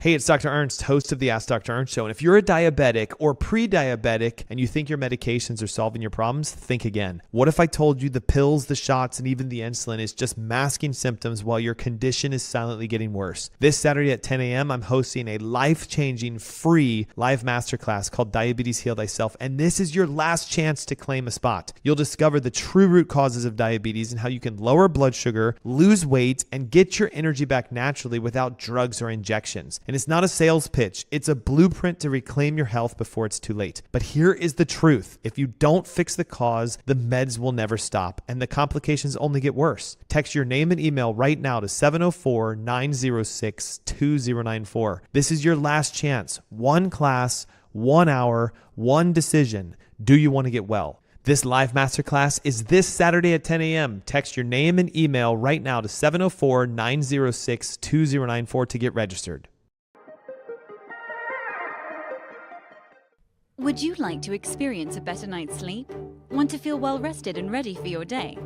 Hey, it's Dr. Ernst, host of the Ask Dr. Ernst Show. And if you're a diabetic or pre-diabetic and you think your medications are solving your problems, think again. What if I told you the pills, the shots, and even the insulin is just masking symptoms while your condition is silently getting worse? This Saturday at 10 a.m., I'm hosting a life-changing, free live masterclass called Diabetes Heal Thyself. And this is your last chance to claim a spot. You'll discover the true root causes of diabetes and how you can lower blood sugar, lose weight, and get your energy back naturally without drugs or injections. And it's not a sales pitch. It's a blueprint to reclaim your health before it's too late. But here is the truth. If you don't fix the cause, the meds will never stop and the complications only get worse. Text your name and email right now to 704-906-2094. This is your last chance. One class, 1 hour, one decision. Do you want to get well? This live masterclass is this Saturday at 10 a.m. Text your name and email right now to 704-906-2094 to get registered. Would you like to experience a better night's sleep? Want to feel well rested and ready for your day?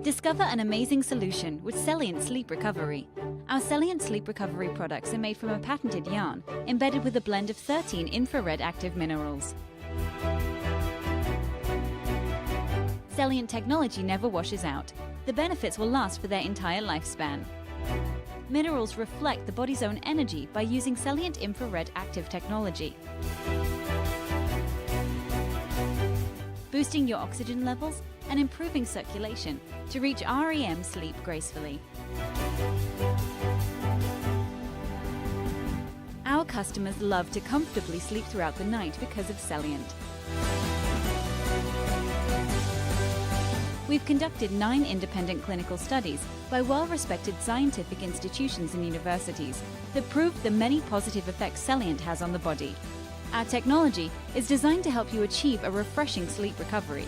Discover an amazing solution with Celient Sleep Recovery. Our Celient Sleep Recovery products are made from a patented yarn embedded with a blend of 13 infrared active minerals. Celient technology never washes out. The benefits will last for their entire lifespan. Minerals reflect the body's own energy by using Celient infrared active technology, boosting your oxygen levels and improving circulation to reach REM sleep gracefully. Our customers love to comfortably sleep throughout the night because of Celient. We've conducted 9 independent clinical studies by well-respected scientific institutions and universities that prove the many positive effects Celient has on the body. Our technology is designed to help you achieve a refreshing sleep recovery.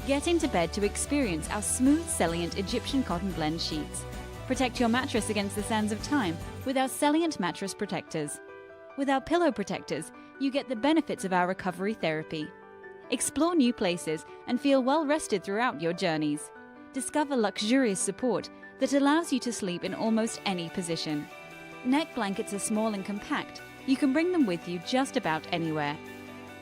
Get into bed to experience our smooth Celient Egyptian cotton blend sheets. Protect your mattress against the sands of time with our Celient mattress protectors. With our pillow protectors, you get the benefits of our recovery therapy. Explore new places and feel well rested throughout your journeys. Discover luxurious support that allows you to sleep in almost any position. Neck blankets are small and compact. You can bring them with you just about anywhere.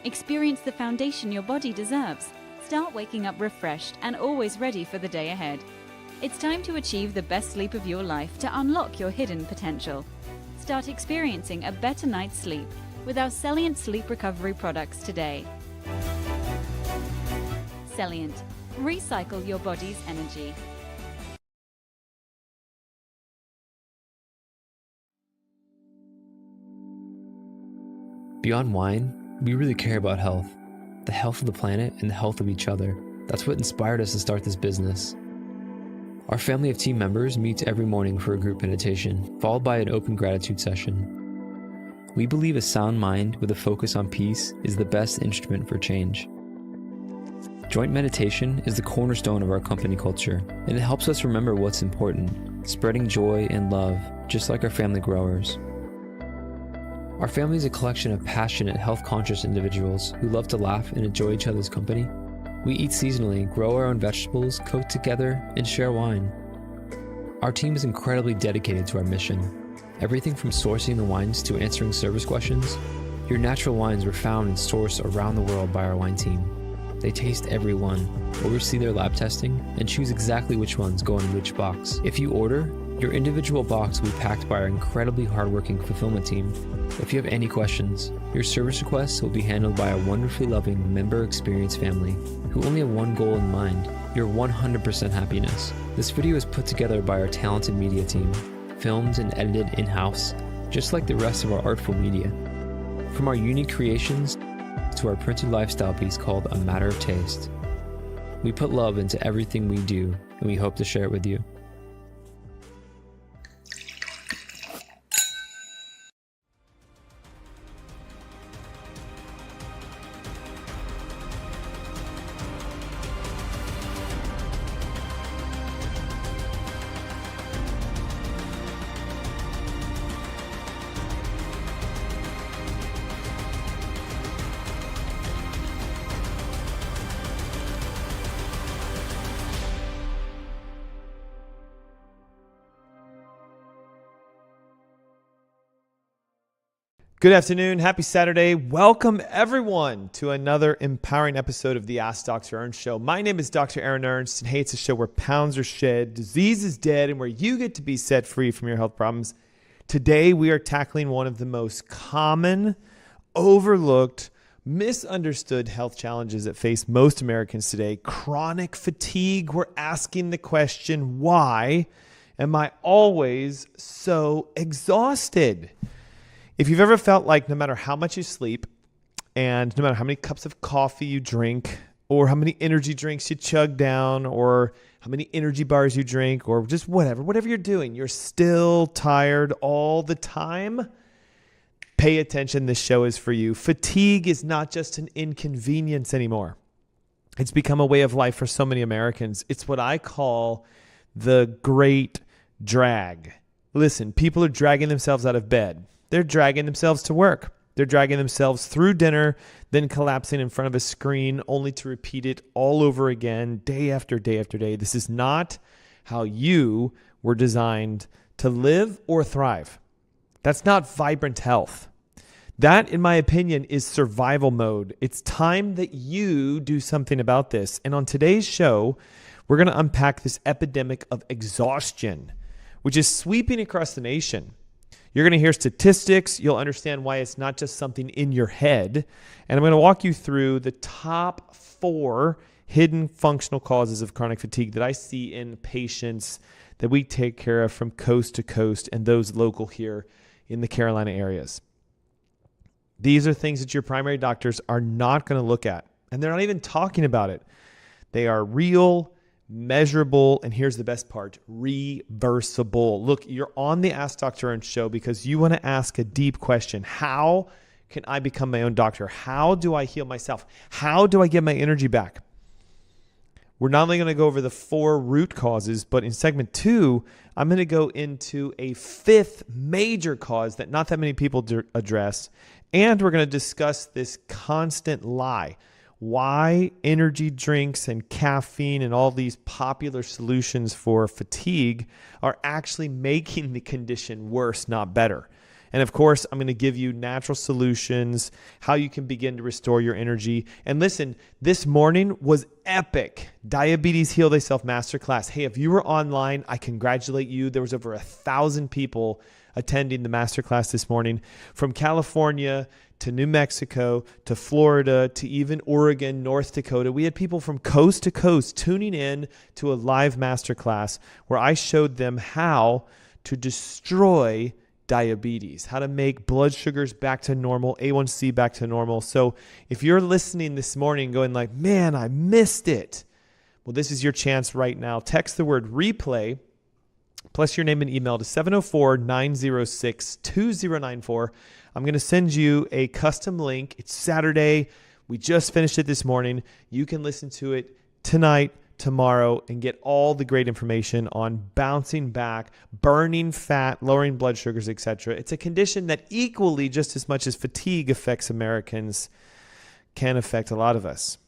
Experience the foundation your body deserves. Start waking up refreshed and always ready for the day ahead. It's time to achieve the best sleep of your life to unlock your hidden potential. Start experiencing a better night's sleep with our Celient Sleep Recovery products today. Celient. Recycle your body's energy. Beyond wine, we really care about health. The health of the planet and the health of each other. That's what inspired us to start this business. Our family of team members meets every morning for a group meditation, followed by an open gratitude session. We believe a sound mind with a focus on peace is the best instrument for change. Joint meditation is the cornerstone of our company culture, and it helps us remember what's important, spreading joy and love, just like our family growers. Our family is a collection of passionate, health-conscious individuals who love to laugh and enjoy each other's company. We eat seasonally, grow our own vegetables, cook together, and share wine. Our team is incredibly dedicated to our mission. Everything from sourcing the wines to answering service questions. Your natural wines are found and sourced around the world by our wine team. They taste every one, oversee their lab testing, and choose exactly which ones go in which box. If you order, your individual box will be packed by our incredibly hardworking fulfillment team. If you have any questions, your service requests will be handled by a wonderfully loving member experience family who only have one goal in mind, your 100% happiness. This video is put together by our talented media team, filmed and edited in-house, just like the rest of our artful media. From our unique creations to our printed lifestyle piece called A Matter of Taste. We put love into everything we do, and we hope to share it with you. Good afternoon. Happy Saturday. Welcome, everyone, to another empowering episode of the Ask Dr. Ernst Show. My name is Dr. Ernst, and hey, it's a show where pounds are shed, disease is dead, and where you get to be set free from your health problems. Today, we are tackling one of the most common, overlooked, misunderstood health challenges that face most Americans today, chronic fatigue. We're asking the question, why am I always so exhausted? If you've ever felt like no matter how much you sleep and no matter how many cups of coffee you drink or how many energy drinks you chug down or how many energy bars you drink or just whatever you're doing, you're still tired all the time, pay attention. This show is for you. Fatigue is not just an inconvenience anymore. It's become a way of life for so many Americans. It's what I call the great drag. Listen, people are dragging themselves out of bed. They're dragging themselves to work. They're dragging themselves through dinner, then collapsing in front of a screen only to repeat it all over again, day after day after day. This is not how you were designed to live or thrive. That's not vibrant health. That, in my opinion, is survival mode. It's time that you do something about this. And on today's show, we're going to unpack this epidemic of exhaustion, which is sweeping across the nation. You're going to hear statistics. You'll understand why it's not just something in your head. And I'm going to walk you through the top 4 hidden functional causes of chronic fatigue that I see in patients that we take care of from coast to coast and those local here in the Carolina areas. These are things that your primary doctors are not going to look at, and they're not even talking about it. They are real, measurable, and here's the best part, reversible. Look, you're on the Ask Dr. Ernst show because you want to ask a deep question. How can I become my own doctor? How do I heal myself? How do I get my energy back? We're not only going to go over the 4 root causes, but in segment 2, I'm going to go into a 5th major cause that not that many people address, and we're going to discuss this constant lie. Why energy drinks and caffeine and all these popular solutions for fatigue are actually making the condition worse, not better. And of course, I'm going to give you natural solutions, how you can begin to restore your energy. And listen, this morning was epic. Diabetes Heal Thyself Masterclass. Hey, if you were online, I congratulate you. There was over 1,000 people attending the masterclass this morning from California to New Mexico, to Florida, to even Oregon, North Dakota. We had people from coast to coast tuning in to a live masterclass where I showed them how to destroy diabetes, how to make blood sugars back to normal, A1C back to normal. So if you're listening this morning going like, man, I missed it. Well, this is your chance right now. Text the word replay plus your name and email to 704-906-2094. I'm going to send you a custom link. It's Saturday. We just finished it this morning. You can listen to it tonight, tomorrow, and get all the great information on bouncing back, burning fat, lowering blood sugars, etc. It's a condition that equally, just as much as fatigue affects Americans, can affect a lot of us.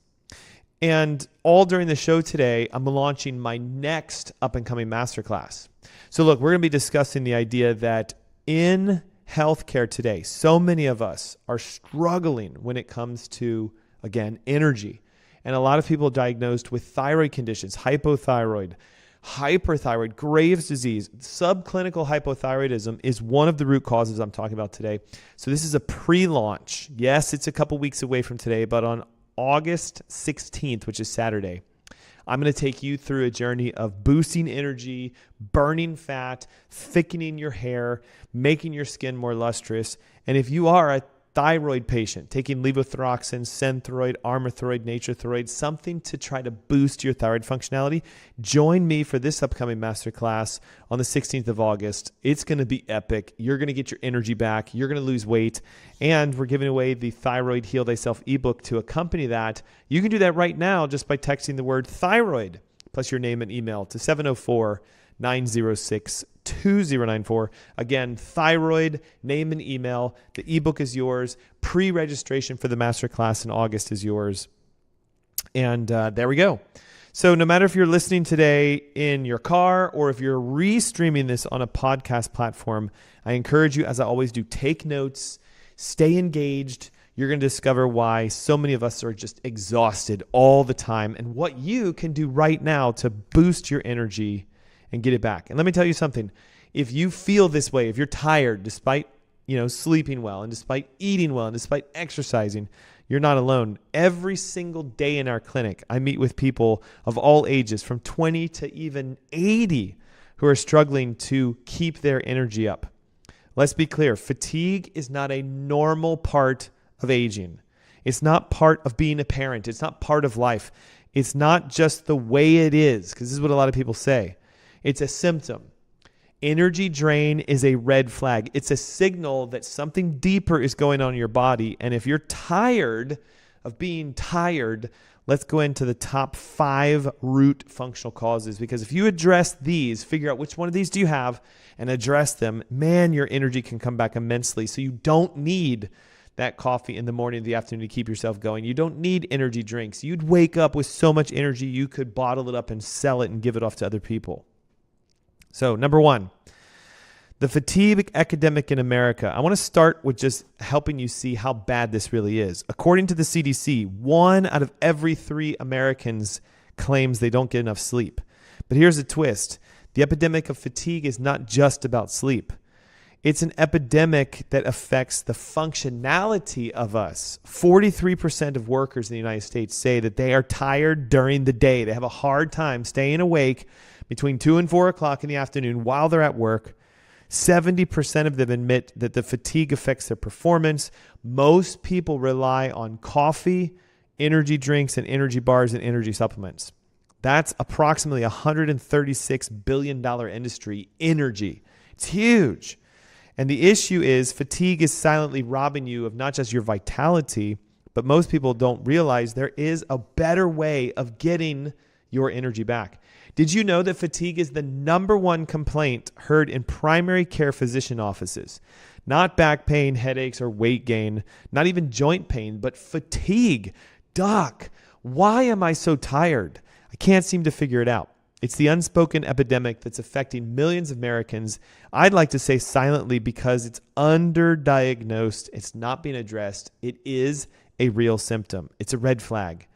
And all during the show today, I'm launching my next up-and-coming masterclass. So look, we're going to be discussing the idea that in healthcare today, so many of us are struggling when it comes to, again, energy. And a lot of people diagnosed with thyroid conditions, hypothyroid, hyperthyroid, Graves' disease, subclinical hypothyroidism is one of the root causes I'm talking about today. So this is a pre-launch. Yes, it's a couple weeks away from today, but on August 16th, which is Saturday, I'm going to take you through a journey of boosting energy, burning fat, thickening your hair, making your skin more lustrous. And if you are a thyroid patient, taking levothyroxine, Synthroid, Armothroid, Naturethroid, something to try to boost your thyroid functionality, join me for this upcoming masterclass on the 16th of August. It's going to be epic. You're going to get your energy back. You're going to lose weight. And we're giving away the Thyroid Heal Thyself ebook to accompany that. You can do that right now just by texting the word thyroid plus your name and email to 704-906-2094. Again, thyroid, name and email. The ebook is yours. Pre-registration for the masterclass in August is yours. And there we go. So no matter if you're listening today in your car or if you're re-streaming this on a podcast platform, I encourage you, as I always do, take notes, Stay engaged. You're going to discover why so many of us are just exhausted all the time and what you can do right now to boost your energy and get it back. And let me tell you something. If you feel this way, if you're tired despite, sleeping well and despite eating well and despite exercising, you're not alone. Every single day in our clinic, I meet with people of all ages, from 20 to even 80, who are struggling to keep their energy up. Let's be clear. Fatigue is not a normal part of aging. It's not part of being a parent. It's not part of life. It's not just the way it is, because this is what a lot of people say. It's a symptom. Energy drain is a red flag. It's a signal that something deeper is going on in your body. And if you're tired of being tired, let's go into the top 5 root functional causes. Because if you address these, figure out which one of these do you have and address them, man, your energy can come back immensely. So you don't need that coffee in the morning, the afternoon to keep yourself going. You don't need energy drinks. You'd wake up with so much energy, you could bottle it up and sell it and give it off to other people. So number 1, the fatigue epidemic in America. I want to start with just helping you see how bad this really is. According to the CDC, 1 out of every 3 Americans claims they don't get enough sleep. But here's a twist. The epidemic of fatigue is not just about sleep. It's an epidemic that affects the functionality of us. 43% of workers in the United States say that they are tired during the day. They have a hard time staying awake between 2 and 4 o'clock in the afternoon while they're at work. 70% of them admit that the fatigue affects their performance. Most people rely on coffee, energy drinks, and energy bars and energy supplements. That's approximately a $136 billion industry, energy. It's huge. And the issue is fatigue is silently robbing you of not just your vitality, but most people don't realize there is a better way of getting your energy back. Did you know that fatigue is the number 1 complaint heard in primary care physician offices? Not back pain, headaches, or weight gain, not even joint pain, but fatigue. Doc, why am I so tired? I can't seem to figure it out. It's the unspoken epidemic that's affecting millions of Americans. I'd like to say silently because it's underdiagnosed. It's not being addressed. It is a real symptom. It's a red flag.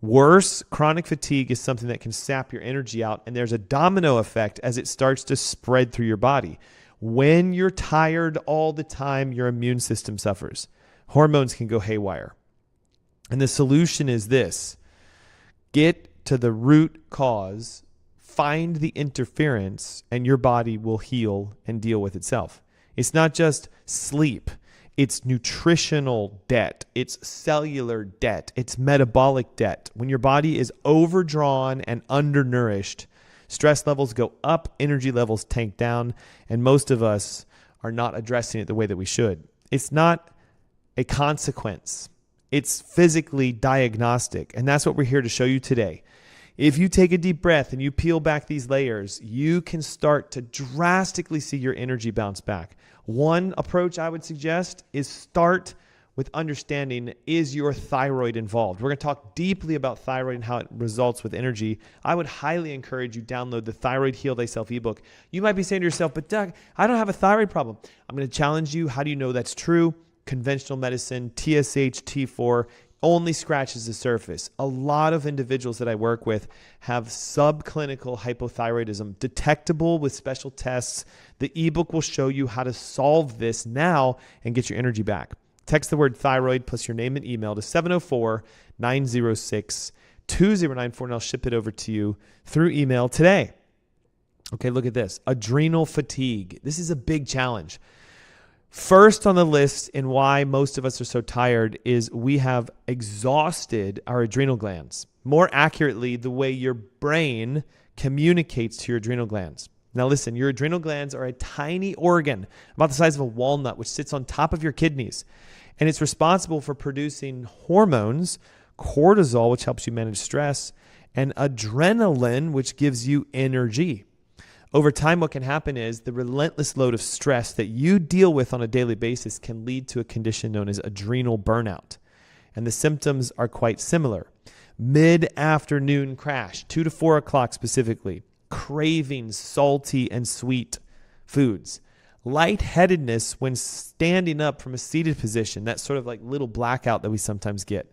Worse, chronic fatigue is something that can sap your energy out, and there's a domino effect as it starts to spread through your body. When you're tired all the time, your immune system suffers. Hormones can go haywire. And the solution is this. Get to the root cause, find the interference, and your body will heal and deal with itself. It's not just sleep. It's nutritional debt. It's cellular debt. It's metabolic debt. When your body is overdrawn and undernourished, stress levels go up, energy levels tank down, and most of us are not addressing it the way that we should. It's not a consequence. It's physically diagnostic, and that's what we're here to show you today. If you take a deep breath and you peel back these layers, you can start to drastically see your energy bounce back. One approach I would suggest is start with understanding, is your thyroid involved? We're going to talk deeply about thyroid and how it results with energy. I would highly encourage you download the Thyroid Heal Thyself ebook. You might be saying to yourself, but Doug, I don't have a thyroid problem. I'm going to challenge you. How do you know that's true? Conventional medicine, TSH, T4, only scratches the surface. A lot of individuals that I work with have subclinical hypothyroidism, detectable with special tests. The ebook will show you how to solve this now and get your energy back. Text the word thyroid plus your name and email to 704-906-2094, and I'll ship it over to you through email today. Okay, look at this. Adrenal fatigue. This is a big challenge. First on the list in why most of us are so tired is we have exhausted our adrenal glands. More accurately, the way your brain communicates to your adrenal glands. Now listen, your adrenal glands are a tiny organ about the size of a walnut, which sits on top of your kidneys. And it's responsible for producing hormones, cortisol, which helps you manage stress, and adrenaline, which gives you energy. Over time, what can happen is the relentless load of stress that you deal with on a daily basis can lead to a condition known as adrenal burnout. And the symptoms are quite similar. Mid-afternoon crash, 2 to 4 o'clock specifically, craving salty and sweet foods, lightheadedness when standing up from a seated position, that sort of like little blackout that we sometimes get,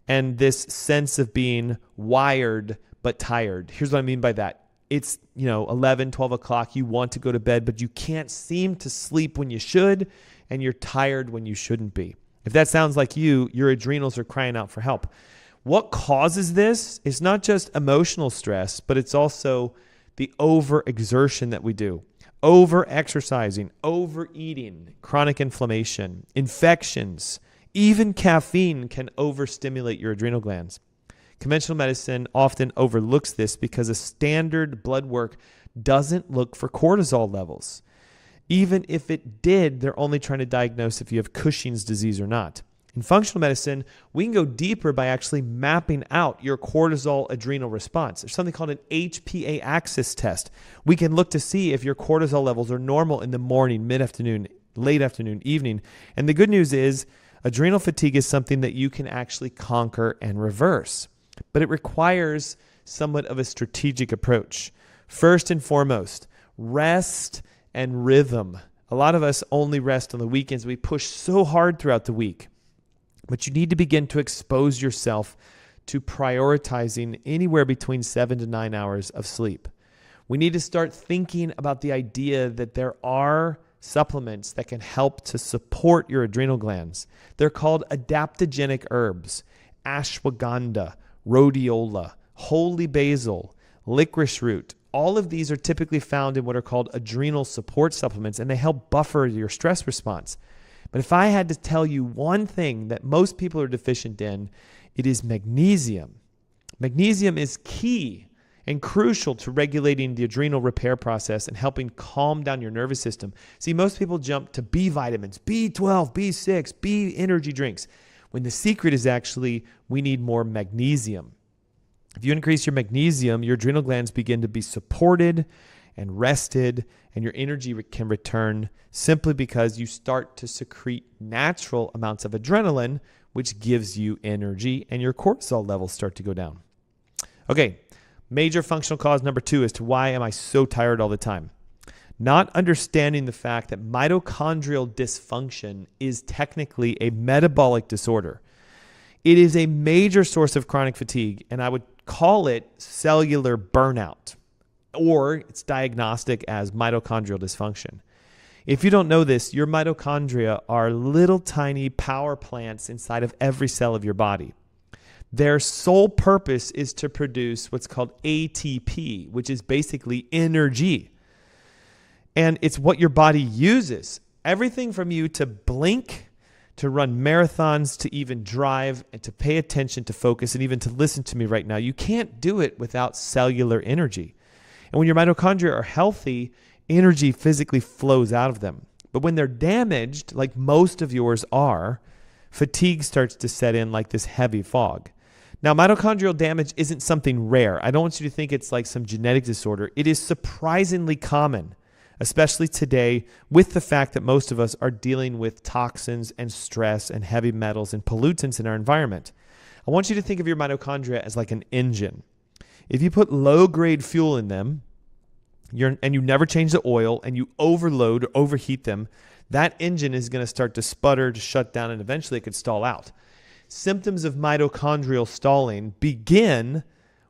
and this sense of being wired but tired. Here's what I mean by that. It's 11, 12 o'clock. You want to go to bed, but you can't seem to sleep when you should, and you're tired when you shouldn't be. If that sounds like you, your adrenals are crying out for help. What causes this is not just emotional stress, but it's also the overexertion that we do. Over-exercising, overeating, chronic inflammation, infections, even caffeine can overstimulate your adrenal glands. Conventional medicine often overlooks this because a standard blood work doesn't look for cortisol levels. Even if it did, they're only trying to diagnose if you have Cushing's disease or not. In functional medicine, we can go deeper by actually mapping out your cortisol adrenal response. There's something called an HPA axis test. We can look to see if your cortisol levels are normal in the morning, mid-afternoon, late afternoon, evening. And the good news is adrenal fatigue is something that you can actually conquer and reverse. But it requires somewhat of a strategic approach. First and foremost, rest and rhythm. A lot of us only rest on the weekends. We push so hard throughout the week. But you need to begin to expose yourself to prioritizing anywhere between 7 to 9 hours of sleep. We need to start thinking about the idea that there are supplements that can help to support your adrenal glands. They're called adaptogenic herbs: ashwagandha, rhodiola, holy basil, licorice root. All of these are typically found in what are called adrenal support supplements, and they help buffer your stress response. But if I had to tell you one thing that most people are deficient in, it is magnesium. Magnesium is key and crucial to regulating the adrenal repair process and helping calm down your nervous system. See, most people jump to B vitamins, B12, B6, B energy drinks, when the secret is actually we need more magnesium. If you increase your magnesium, your adrenal glands begin to be supported and rested, and your energy can return simply because you start to secrete natural amounts of adrenaline, which gives you energy, and your cortisol levels start to go down. Okay, major functional cause number 2 as to why am I so tired all the time. Not understanding the fact that mitochondrial dysfunction is technically a metabolic disorder. It is a major source of chronic fatigue, and I would call it cellular burnout, or it's diagnostic as mitochondrial dysfunction. If you don't know this, your mitochondria are little tiny power plants inside of every cell of your body. Their sole purpose is to produce what's called ATP, which is basically energy. And it's what your body uses. Everything from you to blink, to run marathons, to even drive, and to pay attention, to focus, and even to listen to me right now. You can't do it without cellular energy. And when your mitochondria are healthy, energy physically flows out of them. But when they're damaged, like most of yours are, fatigue starts to set in like this heavy fog. Now, mitochondrial damage isn't something rare. I don't want you to think it's like some genetic disorder. It is surprisingly common, especially today, with the fact that most of us are dealing with toxins and stress and heavy metals and pollutants in our environment. I want you to think of your mitochondria as like an engine. If you put low-grade fuel in them, and you never change the oil, and you overload or overheat them, that engine is going to start to sputter, to shut down, and eventually it could stall out. Symptoms of mitochondrial stalling begin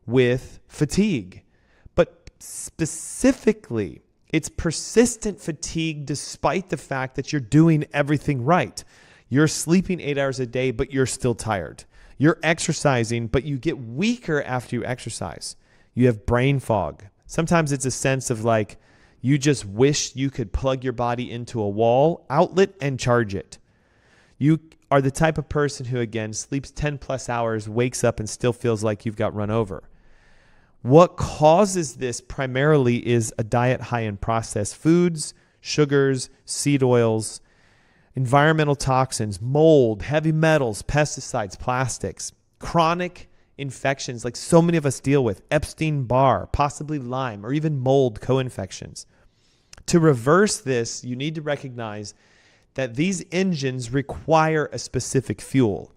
with fatigue, but specifically, it's persistent fatigue despite the fact that you're doing everything right. You're sleeping 8 hours a day, but you're still tired. You're exercising, but you get weaker after you exercise. You have brain fog. Sometimes it's a sense of like you just wish you could plug your body into a wall outlet and charge it. You are the type of person who, again, sleeps 10 plus hours, wakes up and still feels like you've got run over. What causes this primarily is a diet high in processed foods, sugars, seed oils, environmental toxins, mold, heavy metals, pesticides, plastics, chronic infections like so many of us deal with, Epstein-Barr, possibly Lyme, or even mold co-infections. To reverse this, you need to recognize that these engines require a specific fuel.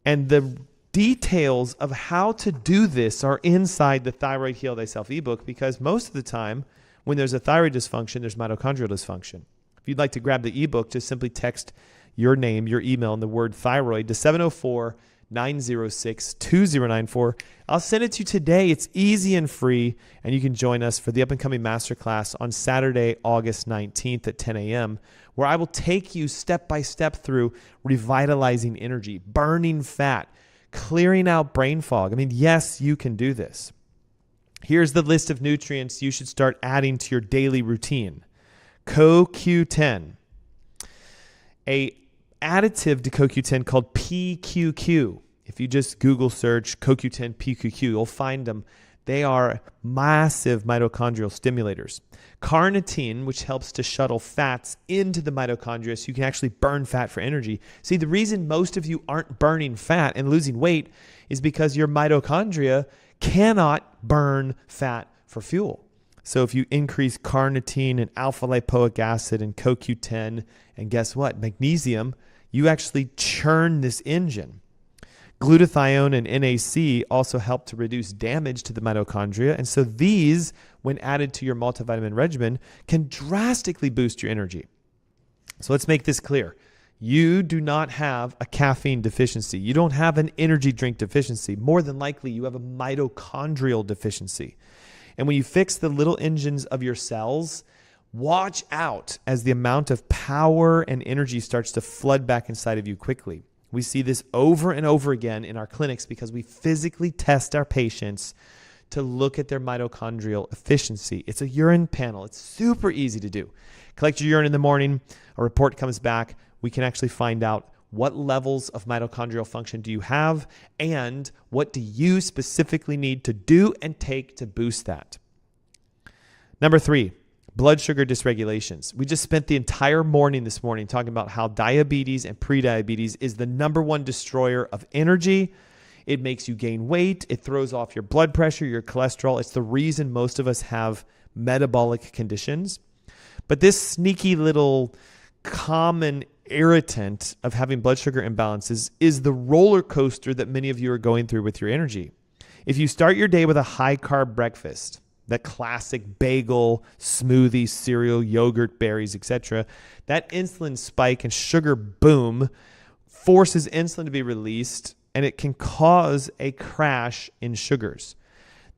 And the details of how to do this are inside the Thyroid Heal Thyself ebook, because most of the time when there's a thyroid dysfunction, there's mitochondrial dysfunction. If you'd like to grab the ebook, just simply text your name, your email, and the word thyroid to 704-906-2094. I'll send it to you today. It's easy and free, and you can join us for the up-and-coming masterclass on Saturday, August 19th at 10 a.m., where I will take you step by step through revitalizing energy, burning fat, clearing out brain fog. I mean, yes, you can do this. Here's the list of nutrients you should start adding to your daily routine. CoQ10, a additive to CoQ10 called PQQ. If you just Google search CoQ10 PQQ, you'll find them. They are massive mitochondrial stimulators. Carnitine, which helps to shuttle fats into the mitochondria so you can actually burn fat for energy. See, the reason most of you aren't burning fat and losing weight is because your mitochondria cannot burn fat for fuel. So if you increase carnitine and alpha lipoic acid and CoQ10 and guess what? Magnesium, you actually churn this engine. Glutathione and NAC also help to reduce damage to the mitochondria. And so these, when added to your multivitamin regimen, can drastically boost your energy. So let's make this clear. You do not have a caffeine deficiency. You don't have an energy drink deficiency. More than likely, you have a mitochondrial deficiency. And when you fix the little engines of your cells, watch out as the amount of power and energy starts to flood back inside of you quickly. We see this over and over again in our clinics because we physically test our patients to look at their mitochondrial efficiency. It's a urine panel. It's super easy to do. Collect your urine in the morning. A report comes back. We can actually find out what levels of mitochondrial function do you have and what do you specifically need to do and take to boost that. Number 3, blood sugar dysregulations. We just spent the entire morning this morning talking about how diabetes and prediabetes is the number one destroyer of energy. It makes you gain weight. It throws off your blood pressure, your cholesterol. It's the reason most of us have metabolic conditions. But this sneaky little common irritant of having blood sugar imbalances is the roller coaster that many of you are going through with your energy. If you start your day with a high carb breakfast, that classic bagel, smoothie, cereal, yogurt, berries, etc., that insulin spike and sugar boom forces insulin to be released, and it can cause a crash in sugars.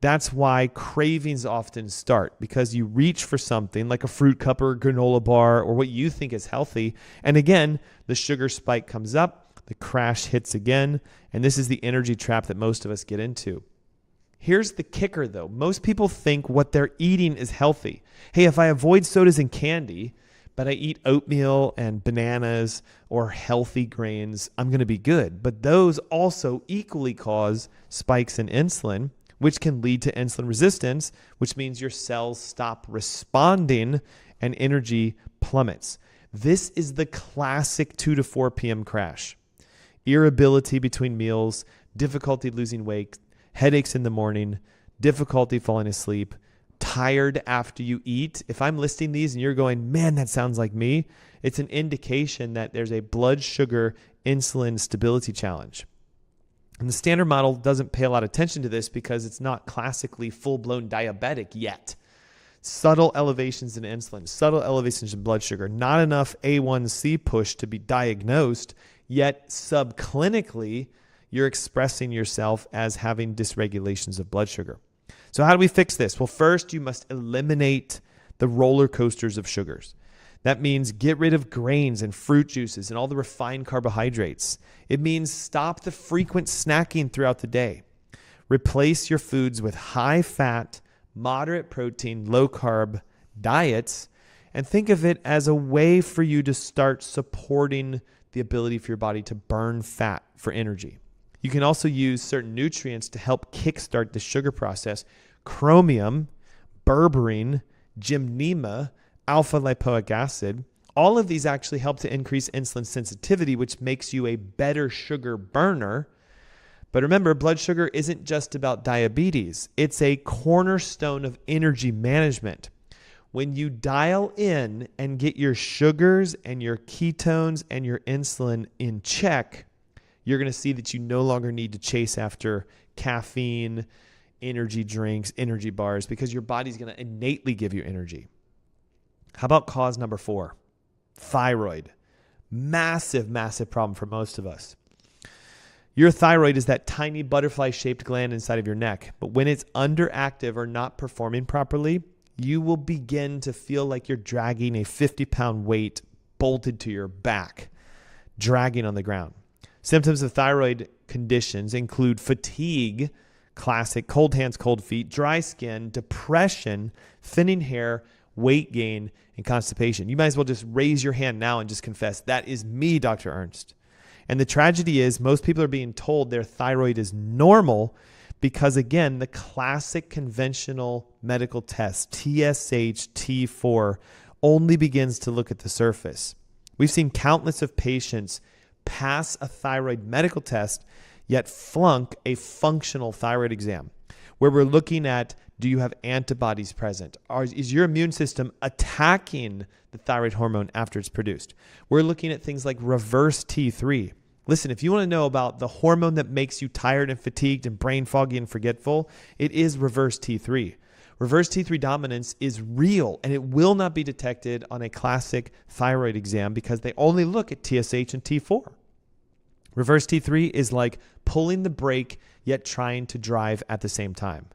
That's why cravings often start, because you reach for something like a fruit cup or a granola bar or what you think is healthy. And again, the sugar spike comes up, the crash hits again, and this is the energy trap that most of us get into. Here's the kicker though. Most people think what they're eating is healthy. Hey, if I avoid sodas and candy, but I eat oatmeal and bananas or healthy grains, I'm going to be good. But those also equally cause spikes in insulin, which can lead to insulin resistance, which means your cells stop responding and energy plummets. This is the classic 2 to 4 p.m. crash. Irritability between meals, difficulty losing weight, headaches in the morning, difficulty falling asleep, tired after you eat. If I'm listing these and you're going, man, that sounds like me, it's an indication that there's a blood sugar insulin stability challenge. And the standard model doesn't pay a lot of attention to this because it's not classically full-blown diabetic yet. Subtle elevations in insulin, subtle elevations in blood sugar, not enough A1C push to be diagnosed, yet subclinically, you're expressing yourself as having dysregulations of blood sugar. So how do we fix this? Well, first, you must eliminate the roller coasters of sugars. That means get rid of grains and fruit juices and all the refined carbohydrates. It means stop the frequent snacking throughout the day. Replace your foods with high fat, moderate protein, low carb diets, and think of it as a way for you to start supporting the ability for your body to burn fat for energy. You can also use certain nutrients to help kickstart the sugar process. Chromium, berberine, gymnema, alpha lipoic acid, all of these actually help to increase insulin sensitivity, which makes you a better sugar burner. But remember, blood sugar isn't just about diabetes. It's a cornerstone of energy management. When you dial in and get your sugars and your ketones and your insulin in check, you're going to see that you no longer need to chase after caffeine, energy drinks, energy bars, because your body's going to innately give you energy. How about cause number 4? Thyroid. Massive, massive problem for most of us. Your thyroid is that tiny butterfly-shaped gland inside of your neck. But when it's underactive or not performing properly, you will begin to feel like you're dragging a 50-pound weight bolted to your back, dragging on the ground. Symptoms of thyroid conditions include fatigue, classic, cold hands, cold feet, dry skin, depression, thinning hair, weight gain, and constipation. You might as well just raise your hand now and just confess, that is me, Dr. Ernst. And the tragedy is most people are being told their thyroid is normal because, again, the classic conventional medical test, TSH, T4, only begins to look at the surface. We've seen countless of patients pass a thyroid medical test, yet flunk a functional thyroid exam, where we're looking at, do you have antibodies present? Is your immune system attacking the thyroid hormone after it's produced? We're looking at things like reverse T3. Listen, if you want to know about the hormone that makes you tired and fatigued and brain foggy and forgetful, it is reverse T3. Reverse T3 dominance is real, and it will not be detected on a classic thyroid exam because they only look at TSH and T4. Reverse T3 is like pulling the brake yet trying to drive at the same time.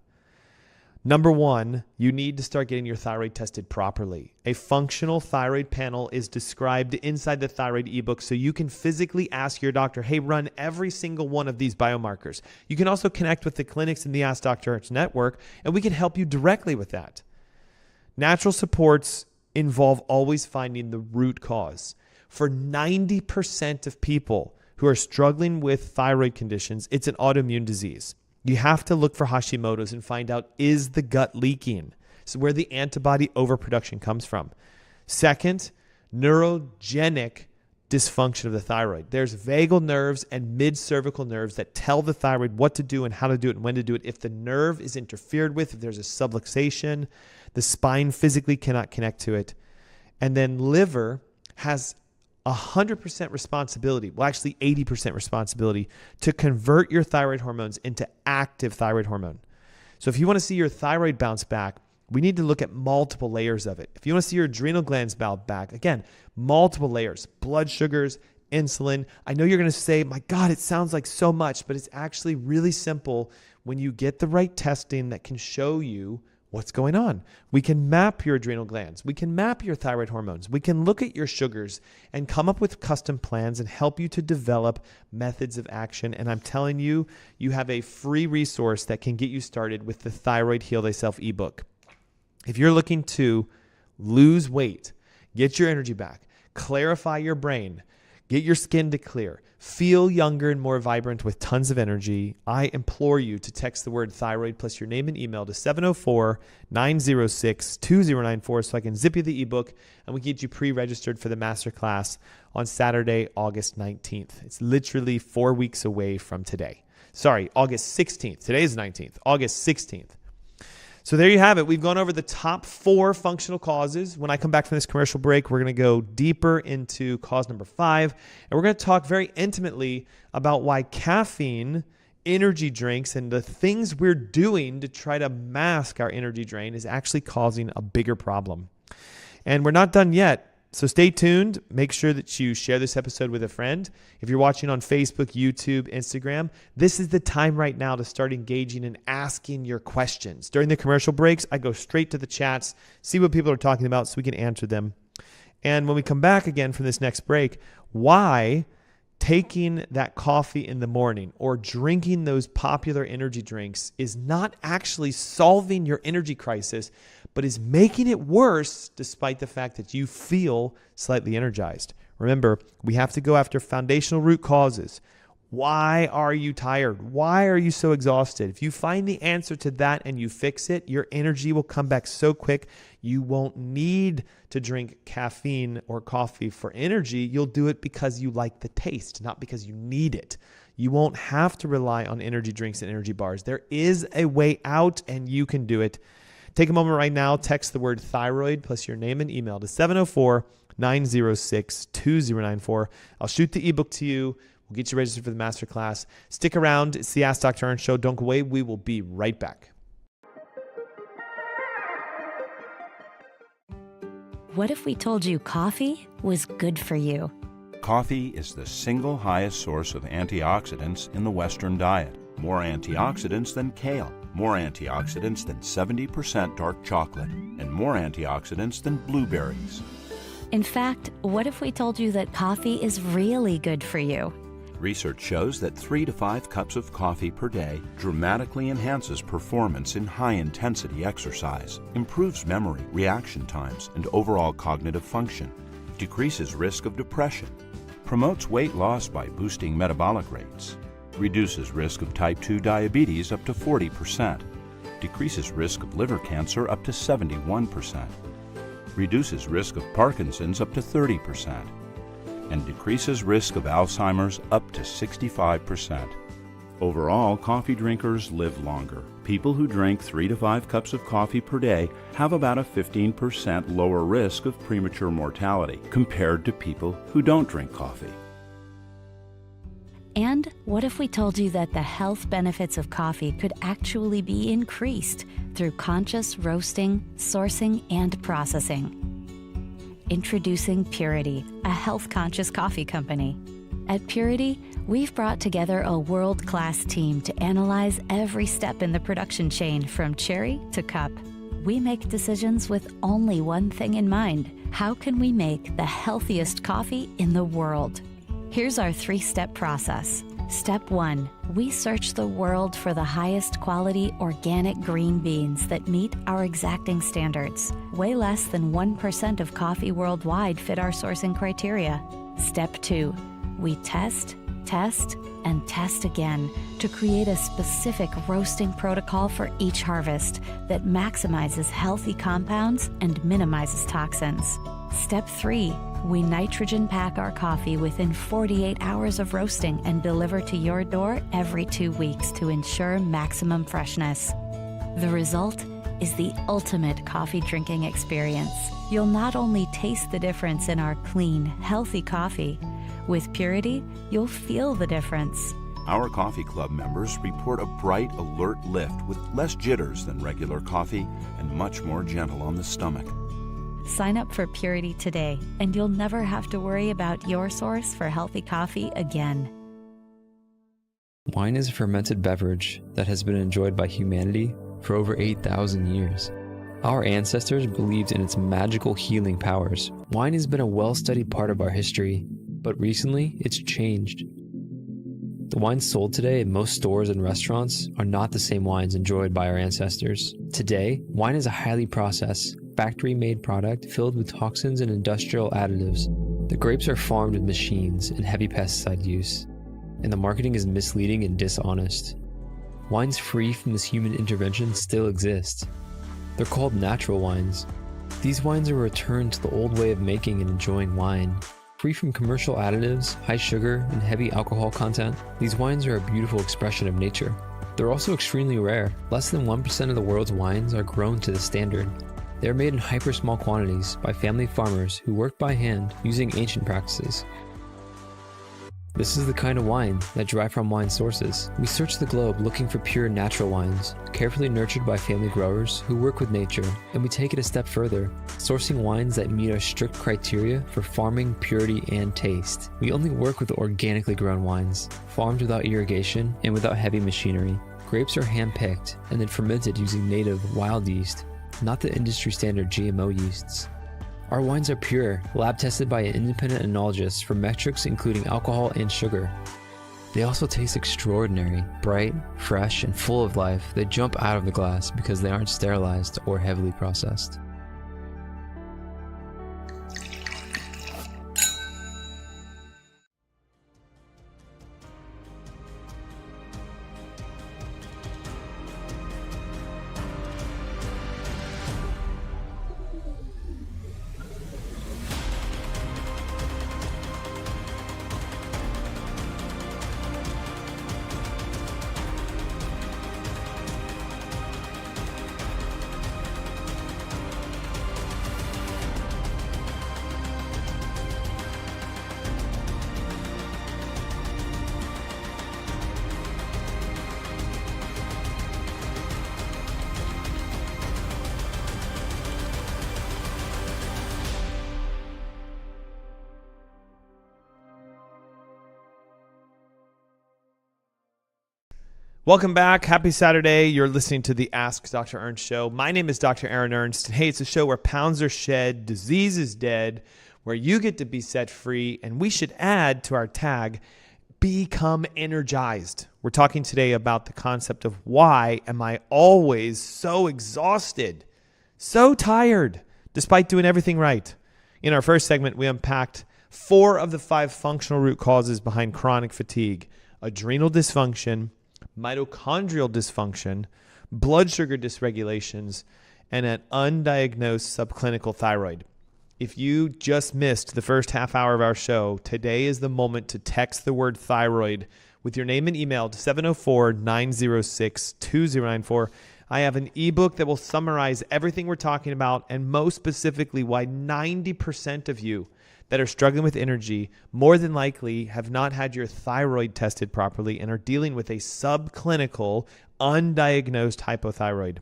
Number one, you need to start getting your thyroid tested properly. A functional thyroid panel is described inside the thyroid ebook, so you can physically ask your doctor, hey, run every single one of these biomarkers. You can also connect with the clinics in the Ask Dr. Ernst network, and we can help you directly with that. Natural supports involve always finding the root cause. For 90% of people who are struggling with thyroid conditions, it's an autoimmune disease. You have to look for Hashimoto's and find out, is the gut leaking? So where the antibody overproduction comes from. Second, neurogenic dysfunction of the thyroid. There's vagal nerves and mid-cervical nerves that tell the thyroid what to do and how to do it and when to do it. If the nerve is interfered with, if there's a subluxation, the spine physically cannot connect to it. And then liver has 100% responsibility, well, actually 80% responsibility to convert your thyroid hormones into active thyroid hormone. So if you want to see your thyroid bounce back, we need to look at multiple layers of it. If you want to see your adrenal glands bounce back, again, multiple layers, blood sugars, insulin. I know you're going to say, my God, it sounds like so much, but it's actually really simple when you get the right testing that can show you what's going on. We can map your adrenal glands. We can map your thyroid hormones. We can look at your sugars and come up with custom plans and help you to develop methods of action. And I'm telling you, you have a free resource that can get you started with the Thyroid Heal Thyself ebook. If you're looking to lose weight, get your energy back, clarify your brain, get your skin to clear, feel younger and more vibrant with tons of energy, I implore you to text the word thyroid plus your name and email to 704-906-2094 so I can zip you the ebook and we can get you pre-registered for the masterclass on Saturday, August 19th. It's literally 4 weeks away from today. Sorry, August 16th. Today is 19th, August 16th. So there you have it. We've gone over the top 4 functional causes. When I come back from this commercial break, we're going to go deeper into cause number 5. And we're going to talk very intimately about why caffeine, energy drinks, and the things we're doing to try to mask our energy drain is actually causing a bigger problem. And we're not done yet. So stay tuned. Make sure that you share this episode with a friend. If you're watching on Facebook, YouTube, Instagram, this is the time right now to start engaging and asking your questions. During the commercial breaks, I go straight to the chats, see what people are talking about so we can answer them. And when we come back again from this next break, why taking that coffee in the morning or drinking those popular energy drinks is not actually solving your energy crisis, but is making it worse despite the fact that you feel slightly energized. Remember, we have to go after foundational root causes. Why are you tired? Why are you so exhausted? If you find the answer to that and you fix it, your energy will come back so quick. You won't need to drink caffeine or coffee for energy. You'll do it because you like the taste, not because you need it. You won't have to rely on energy drinks and energy bars. There is a way out and you can do it. Take a moment right now, text the word thyroid plus your name and email to 704-906-2094. I'll shoot the ebook to you. We'll get you registered for the masterclass. Stick around. It's the Ask Dr. Ernst Show. Don't go away. We will be right back. What if we told you coffee was good for you? Coffee is the single highest source of antioxidants in the Western diet. More antioxidants than kale, more antioxidants than 70% dark chocolate, and more antioxidants than blueberries. In fact, what if we told you that coffee is really good for you? Research shows that 3 to 5 cups of coffee per day dramatically enhances performance in high-intensity exercise, improves memory, reaction times, and overall cognitive function, decreases risk of depression, promotes weight loss by boosting metabolic rates, reduces risk of type 2 diabetes up to 40%, decreases risk of liver cancer up to 71%, reduces risk of Parkinson's up to 30%, and decreases risk of Alzheimer's up to 65%. Overall, coffee drinkers live longer. People who drink 3 to 5 cups of coffee per day have about a 15% lower risk of premature mortality compared to people who don't drink coffee. And what if we told you that the health benefits of coffee could actually be increased through conscious roasting, sourcing, and processing? Introducing Purity, a health-conscious coffee company. At Purity, we've brought together a world-class team to analyze every step in the production chain from cherry to cup. We make decisions with only one thing in mind: how can we make the healthiest coffee in the world? Here's our 3-step process. Step 1, we search the world for the highest quality organic green beans that meet our exacting standards. Way less than 1% of coffee worldwide fit our sourcing criteria. Step 2, we test, and test again to create a specific roasting protocol for each harvest that maximizes healthy compounds and minimizes toxins. Step 3, we nitrogen pack our coffee within 48 hours of roasting and deliver to your door every 2 weeks to ensure maximum freshness. The result is the ultimate coffee drinking experience. You'll not only taste the difference in our clean, healthy coffee, with Purity, you'll feel the difference. Our coffee club members report a bright, alert lift with less jitters than regular coffee and much more gentle on the stomach. Sign up for Purity today, and you'll never have to worry about your source for healthy coffee again. Wine is a fermented beverage that has been enjoyed by humanity for over 8,000 years. Our ancestors believed in its magical healing powers. Wine has been a well-studied part of our history, but recently it's changed. The wines sold today in most stores and restaurants are not the same wines enjoyed by our ancestors. Today, wine is a highly processed, factory-made product filled with toxins and industrial additives. The grapes are farmed with machines and heavy pesticide use, and the marketing is misleading and dishonest. Wines free from this human intervention still exist. They're called natural wines. These wines are a return to the old way of making and enjoying wine. Free from commercial additives, high sugar, and heavy alcohol content, these wines are a beautiful expression of nature. They're also extremely rare. Less than 1% of the world's wines are grown to this standard. They're made in hyper-small quantities by family farmers who work by hand using ancient practices. This is the kind of wine that derive from wine sources. We search the globe looking for pure natural wines, carefully nurtured by family growers who work with nature, and we take it a step further, sourcing wines that meet our strict criteria for farming, purity, and taste. We only work with organically grown wines, farmed without irrigation and without heavy machinery. Grapes are hand-picked and then fermented using native wild yeast, not the industry-standard GMO yeasts. Our wines are pure, lab-tested by an independent enologist for metrics including alcohol and sugar. They also taste extraordinary, bright, fresh, and full of life. They jump out of the glass because they aren't sterilized or heavily processed. Welcome back. Happy Saturday. You're listening to the Ask Dr. Ernst show. My name is Dr. Ernst. And hey, it's a show where pounds are shed, disease is dead, where you get to be set free. And we should add to our tag, become energized. We're talking today about the concept of why am I always so exhausted, so tired, despite doing everything right. In our first segment, we unpacked 4 of the 5 functional root causes behind chronic fatigue: adrenal dysfunction, mitochondrial dysfunction, blood sugar dysregulations, and an undiagnosed subclinical thyroid. If you just missed the first half hour of our show, today is the moment to text the word thyroid with your name and email to 704-906-2094. I have an ebook that will summarize everything we're talking about, and most specifically why 90% of you that are struggling with energy more than likely have not had your thyroid tested properly and are dealing with a subclinical, undiagnosed hypothyroid.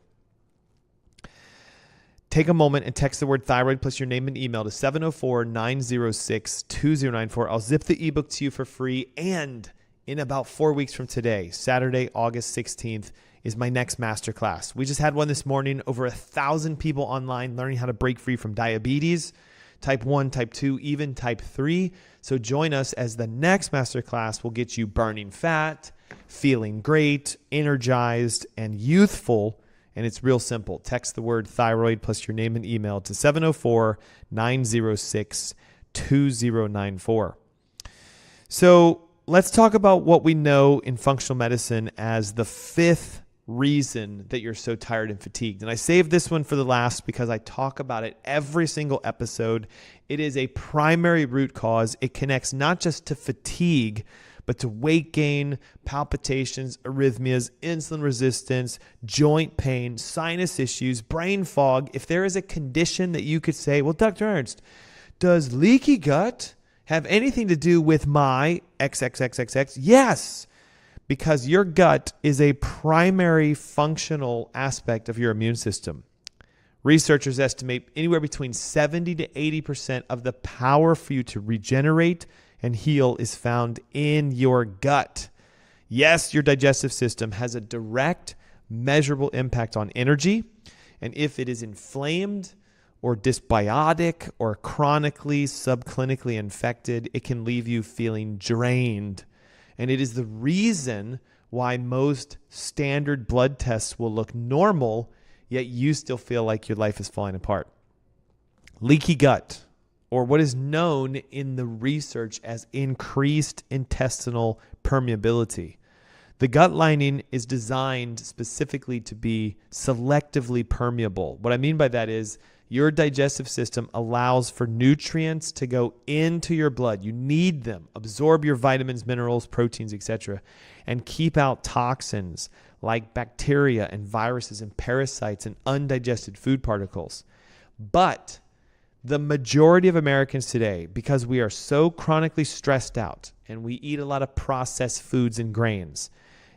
Take a moment and text the word thyroid plus your name and email to 704-906-2094. I'll zip the ebook to you for free. And in about 4 weeks from today, Saturday, August 16th, is my next masterclass. We just had one this morning, over 1,000 people online learning how to break free from diabetes, type 1, type 2, even type 3. So join us as the next masterclass will get you burning fat, feeling great, energized, and youthful. And it's real simple. Text the word thyroid plus your name and email to 704-906-2094. So let's talk about what we know in functional medicine as the 5th reason that you're so tired and fatigued. And I saved this one for the last because I talk about it every single episode. It is a primary root cause. It connects not just to fatigue, but to weight gain, palpitations, arrhythmias, insulin resistance, joint pain, sinus issues, brain fog. If there is a condition that you could say, well, Dr. Ernst, does leaky gut have anything to do with my XXXXX? Yes, because your gut is a primary functional aspect of your immune system. Researchers estimate anywhere between 70 to 80% of the power for you to regenerate and heal is found in your gut. Yes, your digestive system has a direct, measurable impact on energy. And if it is inflamed or dysbiotic or chronically, subclinically infected, it can leave you feeling drained. And it is the reason why most standard blood tests will look normal, yet you still feel like your life is falling apart. Leaky gut, or what is known in the research as increased intestinal permeability. The gut lining is designed specifically to be selectively permeable. What I mean by that is your digestive system allows for nutrients to go into your blood. You need them, absorb your vitamins, minerals, proteins, etc., and keep out toxins like bacteria and viruses and parasites and undigested food particles. But the majority of Americans today, because we are so chronically stressed out and we eat a lot of processed foods and grains,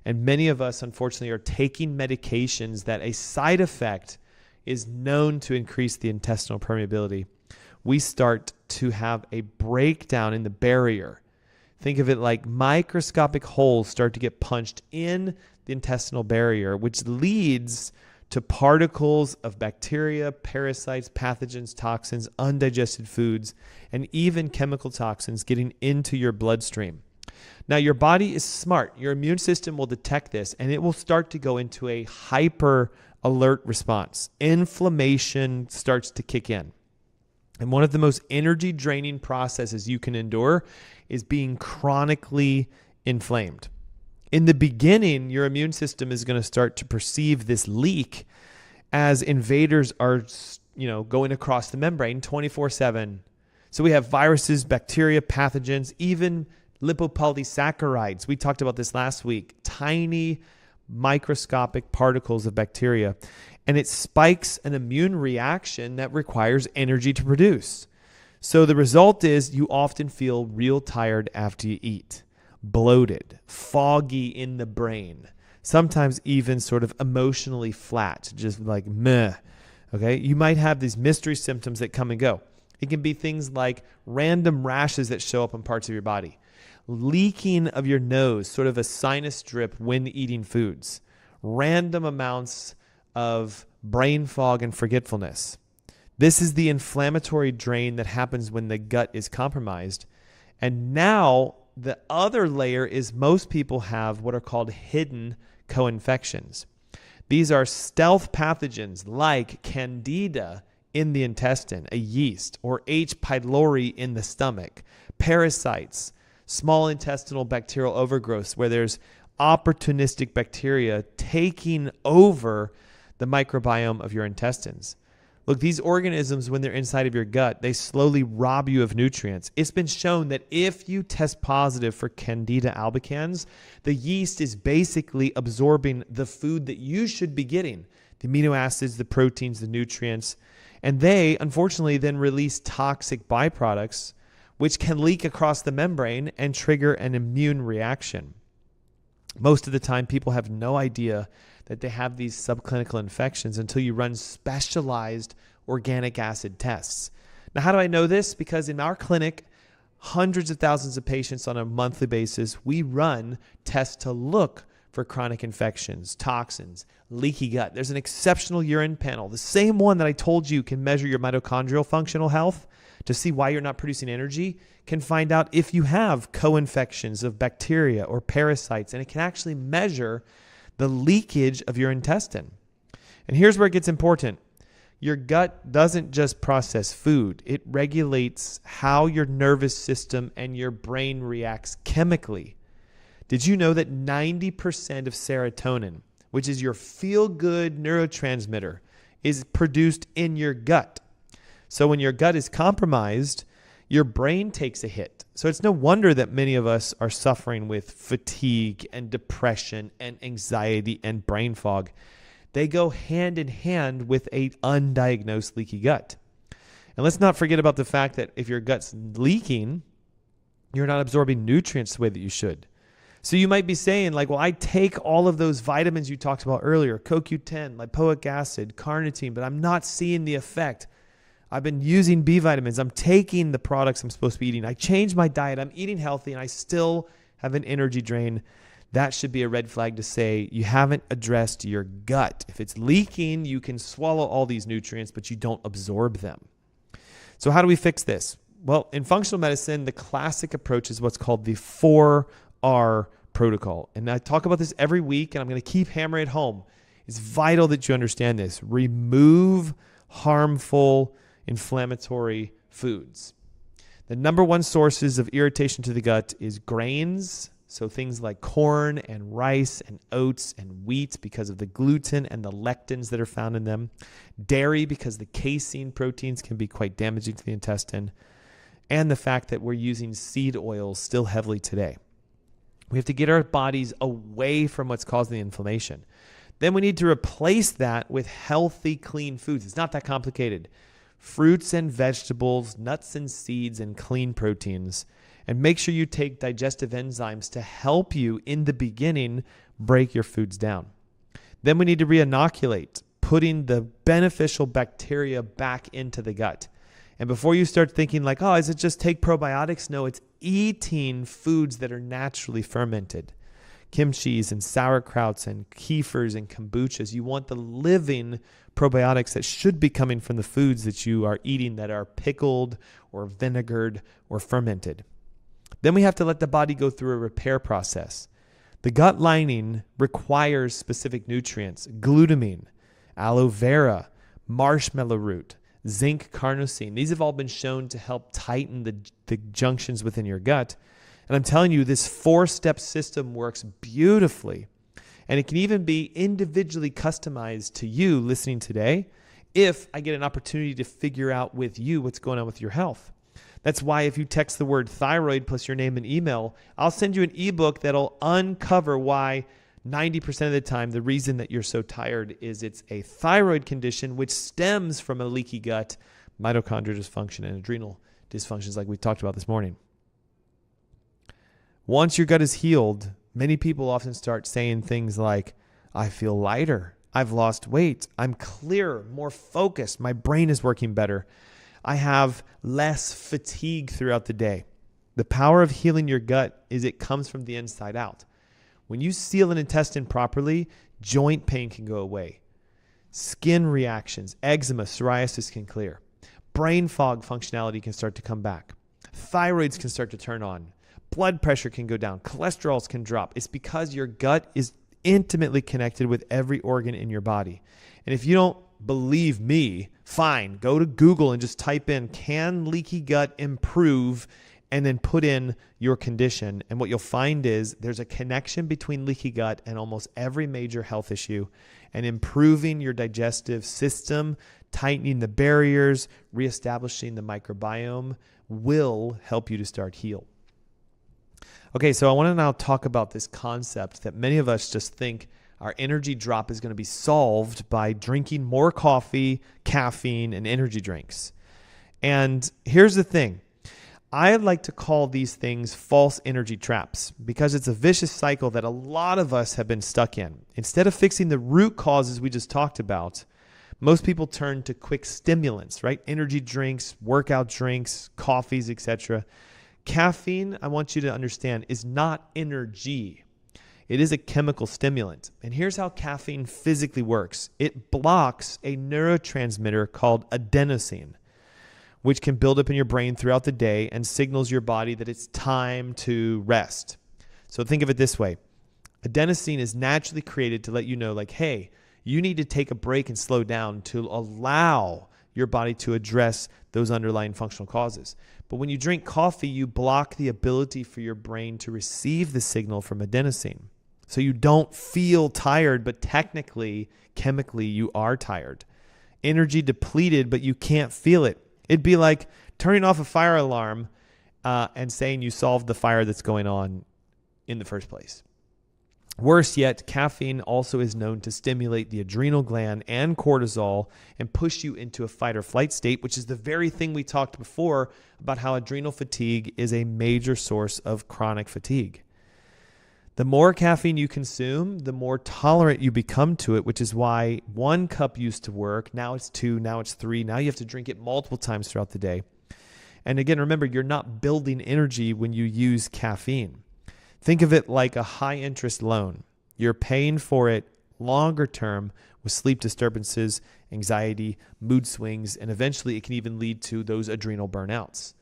and many of us, unfortunately, are taking medications that a side effect is known to increase the intestinal permeability, we start to have a breakdown in the barrier. Think of it like microscopic holes start to get punched in the intestinal barrier, which leads to particles of bacteria, parasites, pathogens, toxins, undigested foods, and even chemical toxins getting into your bloodstream. Now, your body is smart. Your immune system will detect this, and it will start to go into a hyper alert response. Inflammation starts to kick in. And one of the most energy draining processes you can endure is being chronically inflamed. In the beginning, your immune system is going to start to perceive this leak as invaders are, going across the membrane 24/7. So we have viruses, bacteria, pathogens, even lipopolysaccharides. We talked about this last week. Tiny microscopic particles of bacteria, and it spikes an immune reaction that requires energy to produce. So the result is you often feel real tired after you eat, bloated, foggy in the brain, sometimes even sort of emotionally flat, just like meh. Okay, you might have these mystery symptoms that come and go. It can be things like random rashes that show up in parts of your body, leaking of your nose, sort of a sinus drip when eating foods, random amounts of brain fog and forgetfulness. This is the inflammatory drain that happens when the gut is compromised. And now the other layer is most people have what are called hidden co-infections. These are stealth pathogens like Candida in the intestine, a yeast, or H. pylori in the stomach, parasites, small intestinal bacterial overgrowths where there's opportunistic bacteria taking over the microbiome of your intestines. Look, these organisms, when they're inside of your gut, they slowly rob you of nutrients. It's been shown that if you test positive for Candida albicans, the yeast is basically absorbing the food that you should be getting, the amino acids, the proteins, the nutrients, and they, unfortunately, then release toxic byproducts, which can leak across the membrane and trigger an immune reaction. Most of the time, people have no idea that they have these subclinical infections until you run specialized organic acid tests. Now, how do I know this? Because in our clinic, hundreds of thousands of patients on a monthly basis, we run tests to look for chronic infections, toxins, leaky gut. There's an exceptional urine panel, the same one that I told you can measure your mitochondrial functional health to see why you're not producing energy, can find out if you have co-infections of bacteria or parasites, and it can actually measure the leakage of your intestine. And here's where it gets important. Your gut doesn't just process food. It regulates how your nervous system and your brain reacts chemically. Did you know that 90% of serotonin, which is your feel-good neurotransmitter, is produced in your gut? So when your gut is compromised, your brain takes a hit. So it's no wonder that many of us are suffering with fatigue and depression and anxiety and brain fog. They go hand in hand with an undiagnosed leaky gut. And let's not forget about the fact that if your gut's leaking, you're not absorbing nutrients the way that you should. So you might be saying like, well, I take all of those vitamins you talked about earlier, CoQ10, lipoic acid, carnitine, but I'm not seeing the effect. I've been using B vitamins. I'm taking the products I'm supposed to be eating. I changed my diet. I'm eating healthy, and I still have an energy drain. That should be a red flag to say you haven't addressed your gut. If it's leaking, you can swallow all these nutrients, but you don't absorb them. So how do we fix this? Well, in functional medicine, the classic approach is what's called the 4R protocol. And I talk about this every week, and I'm going to keep hammering it home. It's vital that you understand this. Remove harmful inflammatory foods. The number one sources of irritation to the gut is grains, so things like corn and rice and oats and wheat because of the gluten and the lectins that are found in them. Dairy because the casein proteins can be quite damaging to the intestine. And the fact that we're using seed oils still heavily today. We have to get our bodies away from what's causing the inflammation. Then we need to replace that with healthy, clean foods. It's not that complicated. Fruits and vegetables, nuts and seeds, and clean proteins. And make sure you take digestive enzymes to help you in the beginning break your foods down. Then we need to reinoculate, putting the beneficial bacteria back into the gut. And before you start thinking like, oh, is it just take probiotics? No, it's eating foods that are naturally fermented. Kimchis and sauerkrauts and kefirs and kombuchas. You want the living probiotics that should be coming from the foods that you are eating that are pickled or vinegared or fermented. Then we have to let the body go through a repair process. The gut lining requires specific nutrients: glutamine, aloe vera, marshmallow root, zinc carnosine. These have all been shown to help tighten the junctions within your gut. And I'm telling you, this 4-step system works beautifully. And it can even be individually customized to you listening today if I get an opportunity to figure out with you what's going on with your health. That's why if you text the word thyroid plus your name and email, I'll send you an ebook that'll uncover why 90% of the time the reason that you're so tired is it's a thyroid condition which stems from a leaky gut, mitochondrial dysfunction, and adrenal dysfunctions like we talked about this morning. Once your gut is healed, many people often start saying things like, I feel lighter, I've lost weight, I'm clearer, more focused, my brain is working better, I have less fatigue throughout the day. The power of healing your gut is it comes from the inside out. When you seal an intestine properly, joint pain can go away. Skin reactions, eczema, psoriasis can clear. Brain fog functionality can start to come back. Thyroids can start to turn on. Blood pressure can go down. Cholesterols can drop. It's because your gut is intimately connected with every organ in your body. And if you don't believe me, fine, go to Google and just type in, can leaky gut improve? And then put in your condition. And what you'll find is there's a connection between leaky gut and almost every major health issue. And improving your digestive system, tightening the barriers, reestablishing the microbiome will help you to start heal. Okay, so I want to now talk about this concept that many of us just think our energy drop is going to be solved by drinking more coffee, caffeine, and energy drinks. And here's the thing. I like to call these things false energy traps because it's a vicious cycle that a lot of us have been stuck in. Instead of fixing the root causes we just talked about, most people turn to quick stimulants, right? Energy drinks, workout drinks, coffees, etc. Caffeine, I want you to understand, is not energy. It is a chemical stimulant. And here's how caffeine physically works. It blocks a neurotransmitter called adenosine, which can build up in your brain throughout the day and signals your body that it's time to rest. So think of it this way. Adenosine is naturally created to let you know, like, hey, you need to take a break and slow down to allow your body to address those underlying functional causes. But when you drink coffee, you block the ability for your brain to receive the signal from adenosine. So you don't feel tired, but technically, chemically, you are tired. Energy depleted, but you can't feel it. It'd be like turning off a fire alarm and saying you solved the fire that's going on in the first place. Worse yet, caffeine also is known to stimulate the adrenal gland and cortisol and push you into a fight or flight state, which is the very thing we talked before about how adrenal fatigue is a major source of chronic fatigue. The more caffeine you consume, the more tolerant you become to it, which is why 1 cup used to work. Now it's 2, now it's 3. Now you have to drink it multiple times throughout the day. And again, remember, you're not building energy when you use caffeine. Think of it like a high interest loan. You're paying for it longer term with sleep disturbances, anxiety, mood swings, and eventually it can even lead to those adrenal burnouts.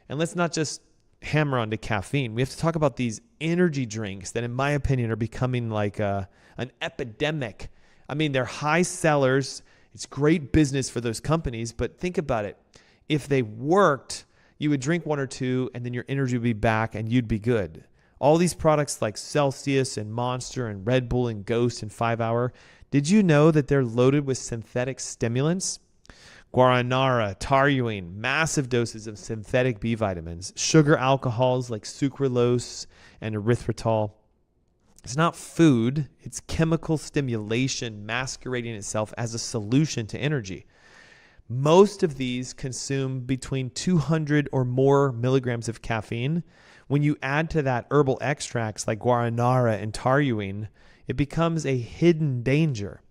And let's not just hammer onto caffeine. We have to talk about these energy drinks that, in my opinion, are becoming like an epidemic. I mean, they're high sellers. It's great business for those companies, but think about it. If they worked, you would drink 1 or 2 and then your energy would be back and you'd be good. All these products like Celsius and Monster and Red Bull and Ghost and 5 Hour, did you know that they're loaded with synthetic stimulants? Guaranara, taurine, massive doses of synthetic B vitamins, sugar alcohols like sucralose and erythritol. It's not food, it's chemical stimulation masquerading itself as a solution to energy. Most of these consume between 200 or more milligrams of caffeine. When you add to that herbal extracts like guaranara and taurine, it becomes a hidden danger.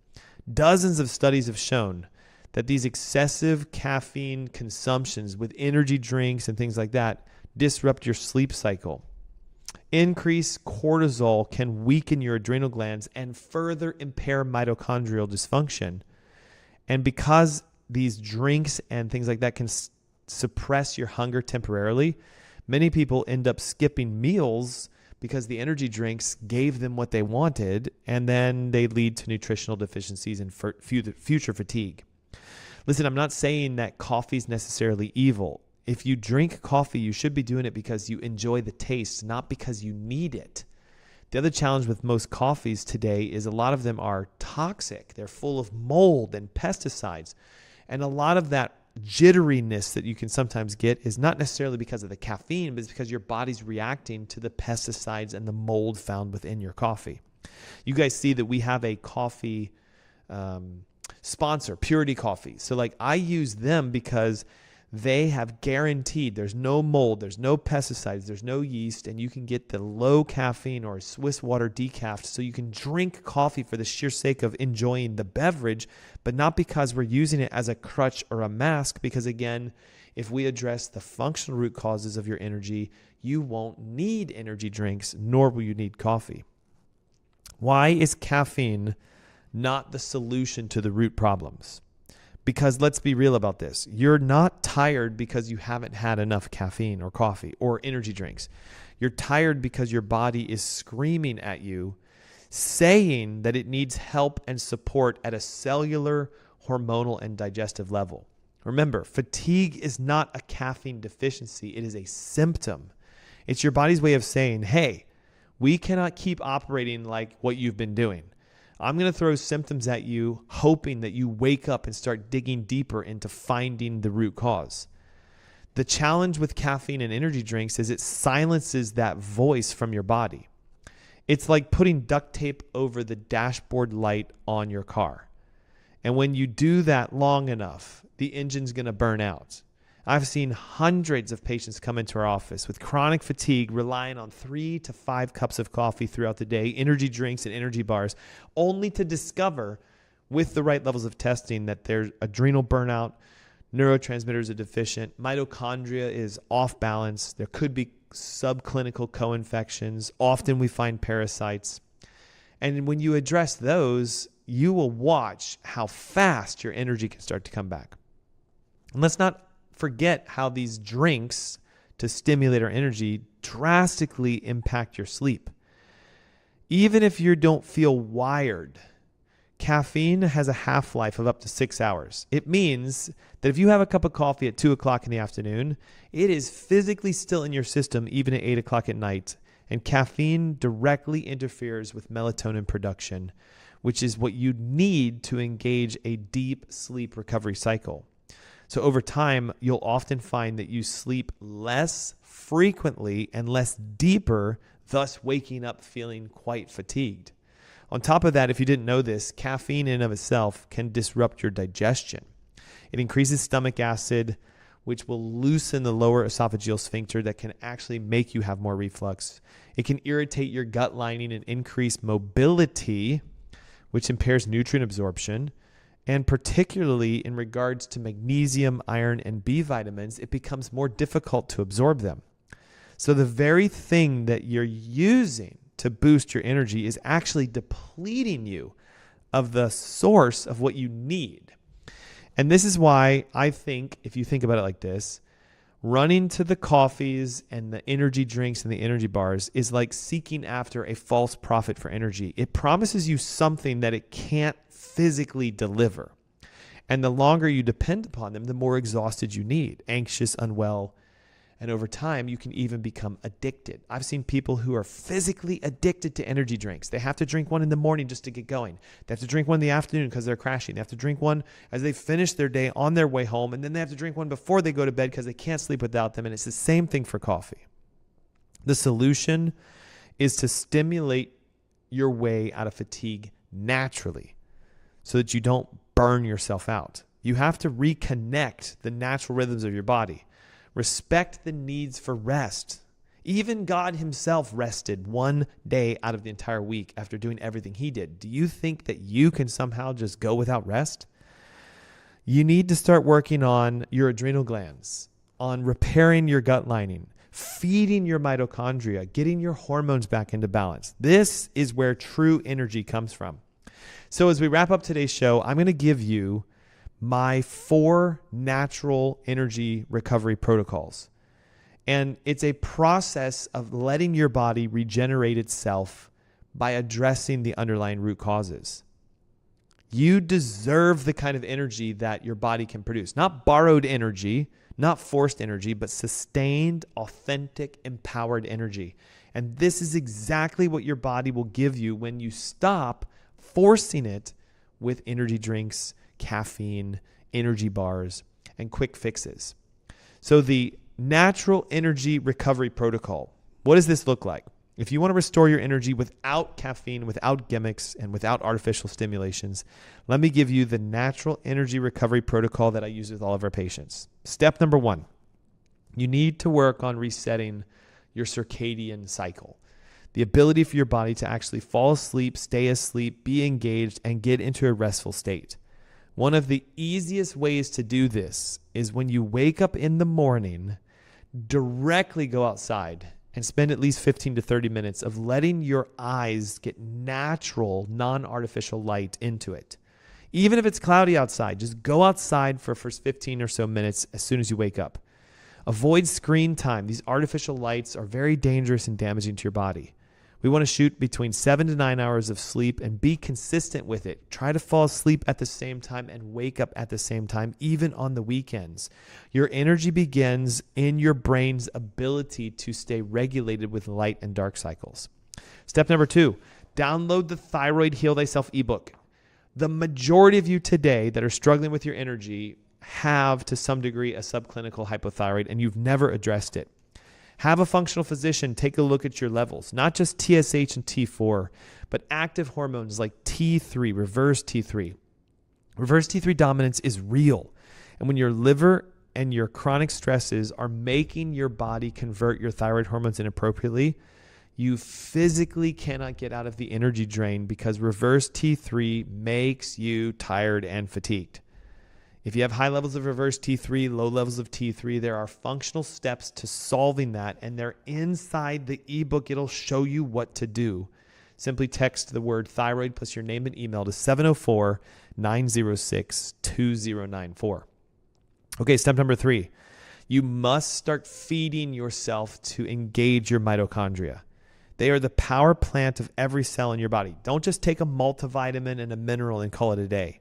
Dozens of studies have shown that these excessive caffeine consumptions with energy drinks and things like that disrupt your sleep cycle. Increased cortisol can weaken your adrenal glands and further impair mitochondrial dysfunction. And because these drinks and things like that can suppress your hunger temporarily, many people end up skipping meals because the energy drinks gave them what they wanted, and then they lead to nutritional deficiencies and future fatigue. Listen, I'm not saying that coffee is necessarily evil. If you drink coffee, you should be doing it because you enjoy the taste, not because you need it. The other challenge with most coffees today is a lot of them are toxic. They're full of mold and pesticides. And a lot of that jitteriness that you can sometimes get is not necessarily because of the caffeine, but it's because your body's reacting to the pesticides and the mold found within your coffee. You guys see that we have a coffee sponsor, Purity Coffee. So like I use them because they have guaranteed there's no mold, there's no pesticides, there's no yeast, and you can get the low caffeine or Swiss water decaf, so you can drink coffee for the sheer sake of enjoying the beverage, but not because we're using it as a crutch or a mask, because again, if we address the functional root causes of your energy, you won't need energy drinks, nor will you need coffee. Why is caffeine not the solution to the root problems? Because let's be real about this. You're not tired because you haven't had enough caffeine or coffee or energy drinks. You're tired because your body is screaming at you, saying that it needs help and support at a cellular, hormonal, and digestive level. Remember, fatigue is not a caffeine deficiency. It is a symptom. It's your body's way of saying, hey, we cannot keep operating like what you've been doing. I'm going to throw symptoms at you, hoping that you wake up and start digging deeper into finding the root cause. The challenge with caffeine and energy drinks is it silences that voice from your body. It's like putting duct tape over the dashboard light on your car. And when you do that long enough, the engine's going to burn out. I've seen hundreds of patients come into our office with chronic fatigue, relying on 3 to 5 cups of coffee throughout the day, energy drinks and energy bars, only to discover with the right levels of testing that their adrenal burnout, neurotransmitters are deficient, mitochondria is off balance, there could be subclinical co-infections, often we find parasites. And when you address those, you will watch how fast your energy can start to come back. And let's not forget how these drinks to stimulate our energy drastically impact your sleep. Even if you don't feel wired, caffeine has a half-life of up to 6 hours. It means that if you have a cup of coffee at 2 o'clock in the afternoon, it is physically still in your system even at 8 o'clock at night. And caffeine directly interferes with melatonin production, which is what you need to engage a deep sleep recovery cycle. So over time, you'll often find that you sleep less frequently and less deeper, thus waking up feeling quite fatigued. On top of that, if you didn't know this, caffeine in and of itself can disrupt your digestion. It increases stomach acid, which will loosen the lower esophageal sphincter that can actually make you have more reflux. It can irritate your gut lining and increase mobility, which impairs nutrient absorption. And particularly in regards to magnesium, iron, and B vitamins, it becomes more difficult to absorb them. So the very thing that you're using to boost your energy is actually depleting you of the source of what you need. And this is why I think, if you think about it like this, running to the coffees and the energy drinks and the energy bars is like seeking after a false prophet for energy. It promises you something that it can't physically deliver. And the longer you depend upon them, the more exhausted you need, anxious, unwell. And over time, you can even become addicted. I've seen people who are physically addicted to energy drinks. They have to drink one in the morning just to get going. They have to drink one in the afternoon because they're crashing. They have to drink one as they finish their day on their way home. And then they have to drink one before they go to bed because they can't sleep without them. And it's the same thing for coffee. The solution is to stimulate your way out of fatigue naturally so that you don't burn yourself out. You have to reconnect the natural rhythms of your body. Respect the needs for rest. Even God himself rested one day out of the entire week after doing everything he did. Do you think that you can somehow just go without rest? You need to start working on your adrenal glands, on repairing your gut lining, feeding your mitochondria, getting your hormones back into balance. This is where true energy comes from. So as we wrap up today's show, I'm going to give you my 4 natural energy recovery protocols. And it's a process of letting your body regenerate itself by addressing the underlying root causes. You deserve the kind of energy that your body can produce. Not borrowed energy, not forced energy, but sustained, authentic, empowered energy. And this is exactly what your body will give you when you stop forcing it with energy drinks, caffeine, energy bars, and quick fixes. So the natural energy recovery protocol, what does this look like? If you want to restore your energy without caffeine, without gimmicks, and without artificial stimulations, let me give you the natural energy recovery protocol that I use with all of our patients. Step number 1, you need to work on resetting your circadian cycle. The ability for your body to actually fall asleep, stay asleep, be engaged, and get into a restful state. One of the easiest ways to do this is when you wake up in the morning, directly go outside and spend at least 15 to 30 minutes of letting your eyes get natural, non-artificial light into it. Even if it's cloudy outside, just go outside for the first 15 or so minutes as soon as you wake up. Avoid screen time. These artificial lights are very dangerous and damaging to your body. We want to shoot between 7 to 9 hours of sleep and be consistent with it. Try to fall asleep at the same time and wake up at the same time, even on the weekends. Your energy begins in your brain's ability to stay regulated with light and dark cycles. Step number 2, download the Thyroid Heal Thyself ebook. The majority of you today that are struggling with your energy have, to some degree, a subclinical hypothyroid, and you've never addressed it. Have a functional physician take a look at your levels, not just TSH and T4, but active hormones like T3, reverse T3. Reverse T3 dominance is real. And when your liver and your chronic stresses are making your body convert your thyroid hormones inappropriately, you physically cannot get out of the energy drain because reverse T3 makes you tired and fatigued. If you have high levels of reverse T3, low levels of T3, there are functional steps to solving that, and they're inside the ebook. It'll show you what to do. Simply text the word thyroid plus your name and email to 704-906-2094. Okay, step number 3. You must start feeding yourself to engage your mitochondria. They are the power plant of every cell in your body. Don't just take a multivitamin and a mineral and call it a day.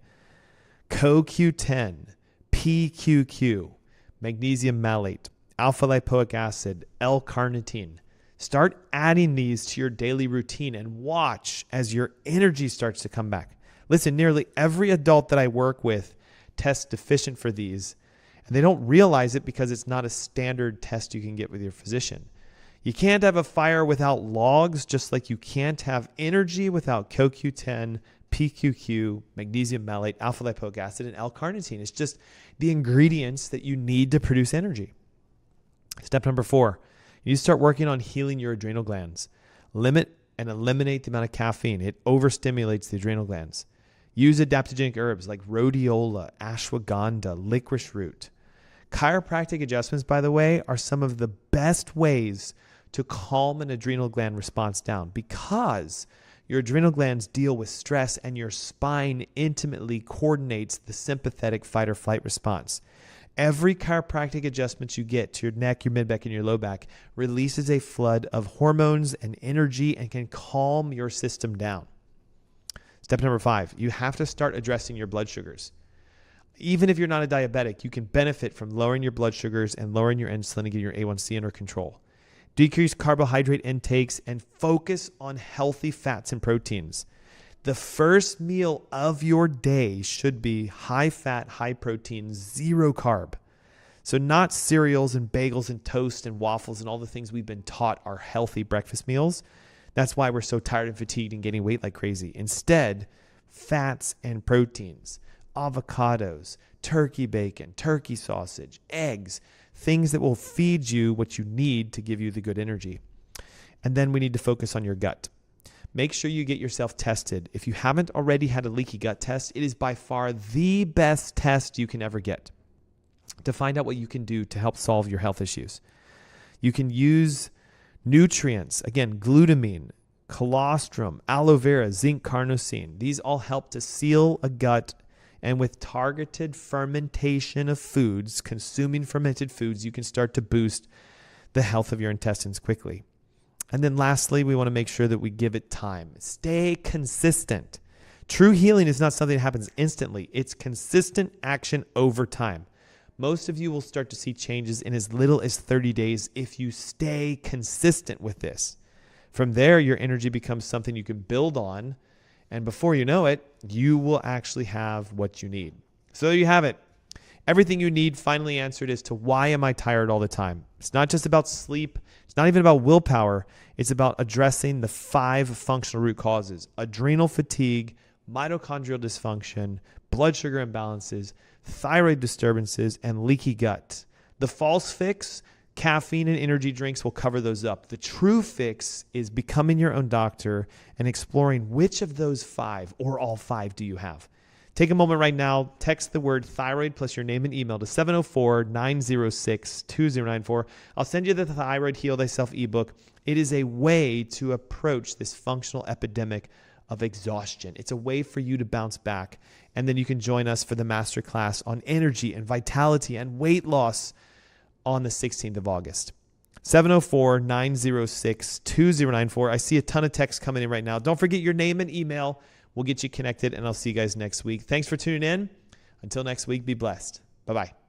CoQ10, PQQ, magnesium malate, alpha lipoic acid, L-carnitine. Start adding these to your daily routine and watch as your energy starts to come back. Listen, nearly every adult that I work with tests deficient for these, and they don't realize it because it's not a standard test you can get with your physician. You can't have a fire without logs, just like you can't have energy without CoQ10, PQQ, magnesium malate, alpha lipoic acid, and L-carnitine. It's just the ingredients that you need to produce energy. Step number 4, you need to start working on healing your adrenal glands. Limit and eliminate the amount of caffeine. It overstimulates the adrenal glands. Use adaptogenic herbs like rhodiola, ashwagandha, licorice root. Chiropractic adjustments, by the way, are some of the best ways to calm an adrenal gland response down because your adrenal glands deal with stress and your spine intimately coordinates the sympathetic fight or flight response. Every chiropractic adjustment you get to your neck, your mid-back, and your low back releases a flood of hormones and energy and can calm your system down. Step number 5, you have to start addressing your blood sugars. Even if you're not a diabetic, you can benefit from lowering your blood sugars and lowering your insulin and getting your A1C under control. Decrease carbohydrate intakes and focus on healthy fats and proteins. The first meal of your day should be high fat, high protein, 0 carb. So not cereals and bagels and toast and waffles and all the things we've been taught are healthy breakfast meals. That's why we're so tired and fatigued and gaining weight like crazy. Instead, fats and proteins, avocados, turkey bacon, turkey sausage, eggs, things that will feed you what you need to give you the good energy. And then we need to focus on your gut. Make sure you get yourself tested. If you haven't already had a leaky gut test, it is by far the best test you can ever get to find out what you can do to help solve your health issues. You can use nutrients, again, glutamine, colostrum, aloe vera, zinc carnosine. These all help to seal a gut. And with targeted fermentation of foods, consuming fermented foods, you can start to boost the health of your intestines quickly. And then lastly, we want to make sure that we give it time. Stay consistent. True healing is not something that happens instantly. It's consistent action over time. Most of you will start to see changes in as little as 30 days if you stay consistent with this. From there, your energy becomes something you can build on. And before you know it, you will actually have what you need. So there you have it. Everything you need finally answered as to why am I tired all the time? It's not just about sleep. It's not even about willpower. It's about addressing the 5 functional root causes: adrenal fatigue, mitochondrial dysfunction, blood sugar imbalances, thyroid disturbances, and leaky gut. The false fix, caffeine and energy drinks, will cover those up. The true fix is becoming your own doctor and exploring which of those 5 or all 5 do you have. Take a moment right now, text the word thyroid plus your name and email to 704-906-2094. I'll send you the Thyroid Heal Thyself ebook. It is a way to approach this functional epidemic of exhaustion. It's a way for you to bounce back. And then you can join us for the masterclass on energy and vitality and weight loss on the 16th of August. 704-906-2094. I see a ton of texts coming in right now. Don't forget your name and email. We'll get you connected, and I'll see you guys next week. Thanks for tuning in. Until next week, be blessed. Bye-bye.